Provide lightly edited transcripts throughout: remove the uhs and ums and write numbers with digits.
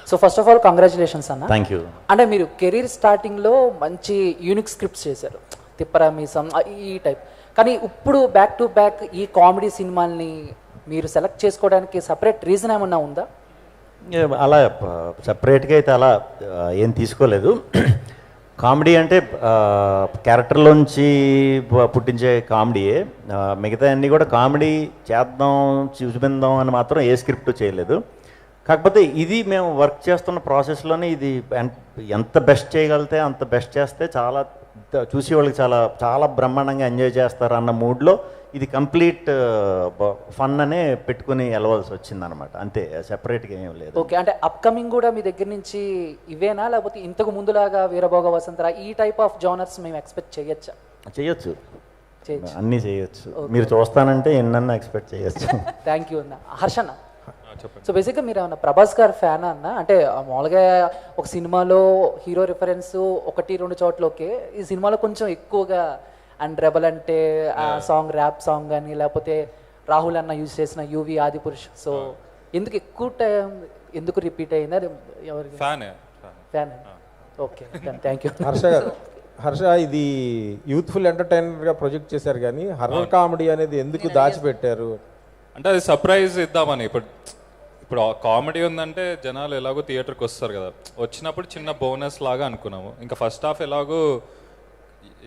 So first of all congratulations అన్న. Thank you. అంటే మీరు కెరీర్ స్టార్టింగ్లో మంచి యూనిక్ స్క్రిప్ట్స్ చేశారు, తిప్పరామీసం ఈ టైప్. కానీ ఇప్పుడు బ్యాక్ టు బ్యాక్ ఈ కామెడీ సినిమాల్ని మీరు సెలెక్ట్ చేసుకోవడానికి సపరేట్ రీజన్ ఏమన్నా ఉందా? అలా సపరేట్గా అయితే అలా ఏం తీసుకోలేదు. కామెడీ అంటే క్యారెక్టర్లోంచి పుట్టించే కామెడీయే. మిగతా అన్నీ కూడా కామెడీ చేద్దాం చూపిందాం అని మాత్రం ఏ స్క్రిప్ట్ చేయలేదు. కాకపోతే ఇది మేము వర్క్ చేస్తున్న ప్రాసెస్లోనే ఇది ఎంత బెస్ట్ చేయగలితే అంత బెస్ట్ చేస్తే చాలా చూసి వాళ్ళకి చాలా చాలా బ్రహ్మాండంగా ఎంజాయ్ చేస్తారు అన్న మూడ్లో ఇది కంప్లీట్ ఫన్ అనే పెట్టుకుని వెళ్ళవలసి వచ్చిందనమాట. అంతే, సెపరేట్గా ఏం లేదు. ఓకే, అంటే అప్కమింగ్ కూడా మీ దగ్గర నుంచి ఇవేనా, లేకపోతే ఇంతకు ముందులాగా వీరభోగ వసంతరా ఈ టైప్ ఆఫ్ జోనర్స్ మేము ఎక్స్పెక్ట్ చేయొచ్చా? చేయొచ్చు, అన్నీ చేయొచ్చు. మీరు చూస్తానంటే ఎన్నన్నా ఎక్స్పెక్ట్ చేయొచ్చు. థ్యాంక్ యూ అన్న. హర్షన్న, సో బేసిక్గా మీరు ఏమన్నా ప్రభాస్ గారు ఫ్యాన్ అన్న? అంటే మామూలుగా ఒక సినిమాలో హీరో రిఫరెన్స్ 1-2 చోట్ల ఓకే, ఈ సినిమాలో కొంచెం ఎక్కువగా అండ్ రెబల్ అంటే ఆ సాంగ్ ర్యాప్ సాంగ్ కానీ లేకపోతే రాహుల్ అన్న యూజ్ చేసిన యూవి ఆదిపురుష్, సో ఎందుకు ఎక్కువ టైం ఎందుకు రిపీట్ అయింది? అది ఎవరికి fan? Okay, thank you. Harsha, ఇది యూత్ఫుల్ ఎంటర్టైనర్గా ప్రొజెక్ట్ చేశారు కానీ హర్రర్ కామెడీ అనేది ఎందుకు దాచిపెట్టారు? అంటే అది సర్ప్రైజ్ ఇద్దామని. ఇప్పుడు కామెడీ ఉందంటే జనాలు ఎలాగో థియేటర్కి వస్తారు కదా, వచ్చినప్పుడు చిన్న బోనస్ లాగా అనుకున్నాము. ఇంకా ఫస్ట్ హాఫ్ ఎలాగో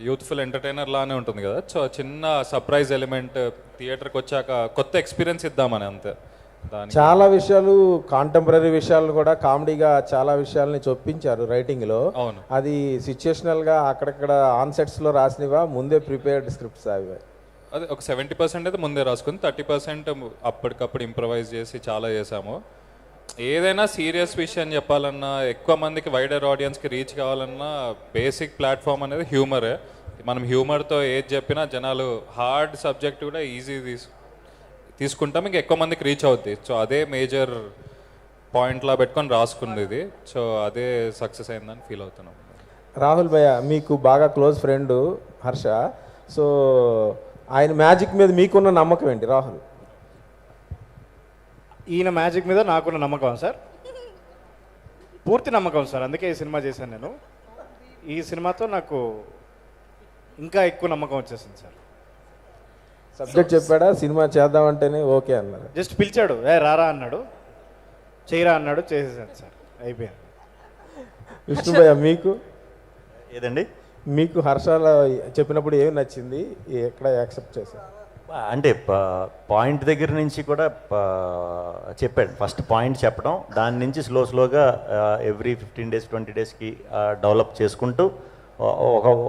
యూత్ఫుల్ ఎంటర్టైనర్ లానే ఉంటుంది కదా, సో చిన్న సర్ప్రైజ్ ఎలిమెంట్ థియేటర్కి వచ్చాక కొత్త ఎక్స్పీరియన్స్ ఇద్దామని, అంతే. చాలా విషయాలు కాంటెంపరీ విషయాలు కూడా కామెడీగా చాలా విషయాల్ని చొప్పించారు రైటింగ్లో. అవును, అది సిచ్యుయేషనల్గా అక్కడక్కడ ఆన్ సెట్స్లో రాసినవా, ముందే ప్రిపేర్డ్ స్క్రిప్ట్స్ అవి? అదే ఒక 70% అయితే ముందే రాసుకుని 30% అప్పటికప్పుడు ఇంప్రవైజ్ చేసి చాలా చేసాము. ఏదైనా సీరియస్ విషయం చెప్పాలన్నా, ఎక్కువ మందికి వైడర్ ఆడియన్స్కి రీచ్ కావాలన్నా బేసిక్ ప్లాట్ఫామ్ అనేది హ్యూమరే. మనం హ్యూమర్తో ఏది చెప్పినా జనాలు హార్డ్ సబ్జెక్ట్ కూడా ఈజీ తీసుకుంటాం, ఇంకా ఎక్కువ మందికి రీచ్ అవుద్ది. సో అదే మేజర్ పాయింట్లా పెట్టుకొని రాసుకుంది ఇది. సో అదే సక్సెస్ అయిందని ఫీల్ అవుతున్నాం. రాహుల్ భయ్య మీకు బాగా క్లోజ్ ఫ్రెండ్ హర్ష, సో ఆయన మ్యాజిక్ మీద మీకున్న నమ్మకం ఏంటి రాహుల్? ఈయన మ్యాజిక్ మీద నాకున్న నమ్మకం సార్, పూర్తి నమ్మకం సార్. అందుకే ఈ సినిమా చేశాను నేను. ఈ సినిమాతో నాకు ఇంకా ఎక్కువ నమ్మకం వచ్చేసింది సార్. సబ్జెక్ట్ చెప్పాడా, సినిమా చేద్దామంటేనే ఓకే అన్నారు? జస్ట్ పిలిచాడు, రారా అన్నాడు, చేయరా అన్నాడు, చేసేసాను సార్, అయిపోయింది. విష్ణుభయ్య మీకు ఏదండి? మీకు హర్షాల చెప్పినప్పుడు ఏమి నచ్చింది, ఎక్కడ యాక్సెప్ట్ చేశారు? అంటే పాయింట్ దగ్గర నుంచి కూడా చెప్పాడు. ఫస్ట్ పాయింట్ చెప్పడం, దాని నుంచి స్లోగా ఎవ్రీ 15 days 20 daysకి డెవలప్ చేసుకుంటూ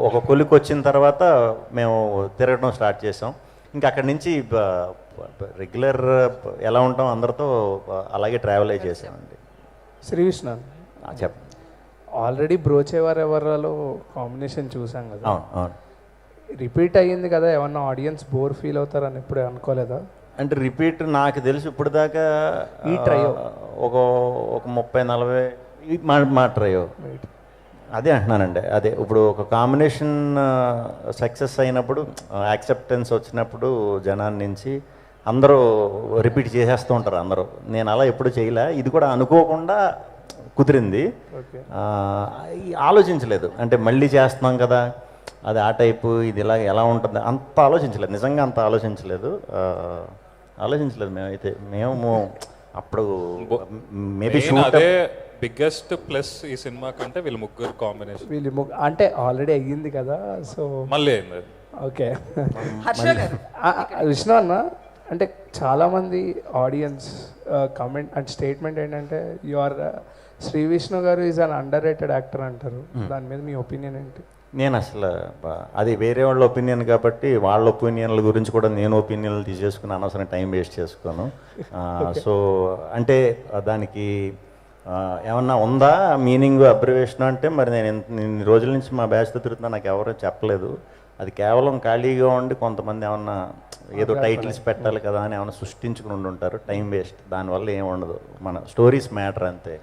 ఒక కొలికి వచ్చిన తర్వాత మేము తిరగడం స్టార్ట్ చేసాం. ఇంకా అక్కడి నుంచి రెగ్యులర్ ఎలా ఉంటాం అందరితో అలాగే ట్రావెల్ అయి చేసామండి. శ్రీవిష్ణ చెప్ప ఆల్రెడీ బ్రోచేవారు ఎవరిలో కాంబినేషన్ చూసాం కదా, అవును, రిపీట్ అయ్యింది కదా, ఏమన్నా ఆడియన్స్ బోర్ ఫీల్ అవుతారని ఎప్పుడు అనుకోలేదా? అంటే రిపీట్ నాకు తెలిసి ఇప్పుడు దాకా ఈ ట్రయో ఒక 30-40 మా ట్రయో అదే అంటున్నానండి. అదే ఇప్పుడు ఒక కాంబినేషన్ సక్సెస్ అయినప్పుడు, యాక్సెప్టెన్స్ వచ్చినప్పుడు జనాన్ని నుంచి అందరూ రిపీట్ చేసేస్తూ ఉంటారు అందరూ. నేను అలా ఎప్పుడు చేయలే, ఇది కూడా అనుకోకుండా కుదిరింది. ఆలోచించలేదు, అంటే మళ్ళీ చేస్తున్నాం కదా అది ఆ టైపు, ఇది ఇలా ఎలా ఉంటుంది అంత ఆలోచించలేదు, నిజంగా అంత ఆలోచించలేదు మేమైతే. మేము అప్పుడు మేబీ అదే బిగ్గెస్ట్ ప్లస్ ఈ సినిమా కంటే వీళ్ళు ముగ్గురు కాంబినేషన్. అంటే ఆల్రెడీ అయ్యింది కదా, సో మళ్ళీ అయింది. ఓకే. విష్ణు అన్న, అంటే చాలామంది ఆడియన్స్ కమెంట్ అండ్ స్టేట్మెంట్ ఏంటంటే శ్రీ విష్ణు గారు is an under rated actor అంటారు. దాని మీద మీ ఒపీనియన్ ఏంటి? నేను అసలు అది వేరే వాళ్ళ ఒపీనియన్ కాబట్టి వాళ్ళ ఒపీనియన్ల గురించి కూడా నేను ఒపీనియన్లు తీసేసుకుని అనవసరం టైం వేస్ట్ చేసుకోను. సో అంటే దానికి ఏమన్నా ఉందా మీనింగ్, అబ్రివేషన్ అంటే మరి నేను ఇన్ని రోజుల నుంచి మా బ్యాచ్తో తిరుగుతున్నా, నాకు ఎవరో చెప్పలేదు. అది కేవలం ఖాళీగా ఉండి కొంతమంది ఏమన్నా ఏదో టైటిల్స్ పెట్టాలి కదా అని ఏమన్నా సృష్టించుకుని ఉంటారు, టైం వేస్ట్. దానివల్ల ఏమి ఉండదు, మన స్టోరీస్ మ్యాటర్ అంతే.